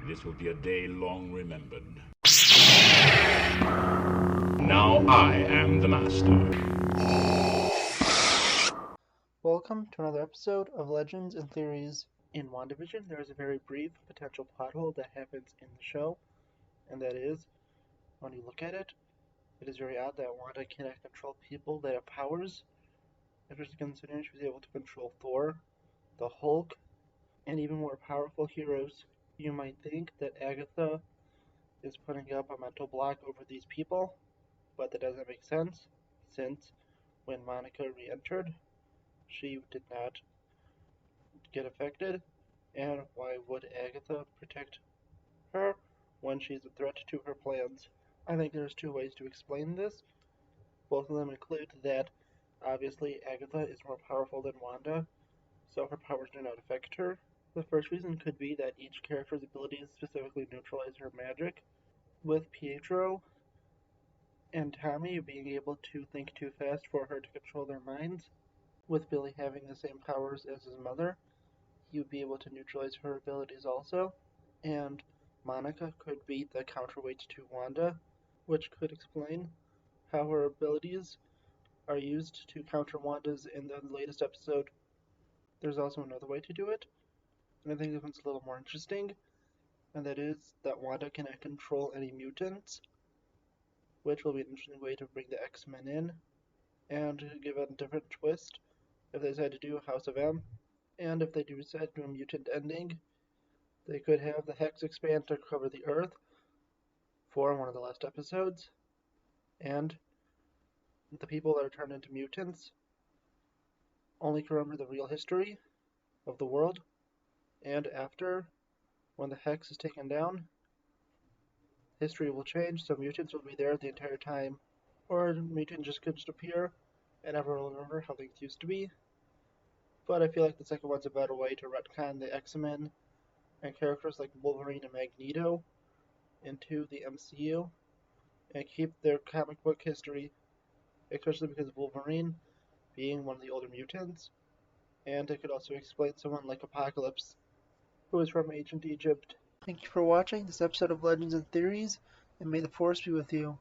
This will be a day long remembered. Now I am the master. Welcome to another episode of Legends and Theories. In WandaVision, there is a very brief potential plot hole that happens in the show, and that is, when you look at it, it is very odd that Wanda cannot control people that have powers, especially considering she was able to control Thor, the Hulk, and even more powerful heroes. You might think that Agatha is putting up a mental block over these people, but that doesn't make sense, since when Monica re-entered, she did not get affected, and why would Agatha protect her when she's a threat to her plans? I think there's two ways to explain this. Both of them include that obviously Agatha is more powerful than Wanda, so her powers do not affect her. The first reason could be that each character's abilities specifically neutralize her magic, with Pietro and Tommy being able to think too fast for her to control their minds, with Billy having the same powers as his mother. He would be able to neutralize her abilities also, and Monica could be the counterweight to Wanda, which could explain how her abilities are used to counter Wanda's in the latest episode. There's also another way to do it, and I think this one's a little more interesting, and that is that Wanda cannot control any mutants, which will be an interesting way to bring the X-Men in, and give it a different twist if they decide to do House of M, and if they do decide to do a mutant ending. They could have the Hex expand to cover the Earth for one of the last episodes, and the people that are turned into mutants only can remember the real history of the world, and after, when the Hex is taken down, history will change, so mutants will be there the entire time, or mutants just could just appear, and everyone will remember how things used to be. But I feel like the second one's a better way to retcon the X-Men and characters like Wolverine and Magneto into the MCU, and keep their comic book history, especially because of Wolverine being one of the older mutants, and it could also explain someone like Apocalypse, who is from ancient Egypt. Thank you for watching this episode of Legends and Theories, and may the Force be with you.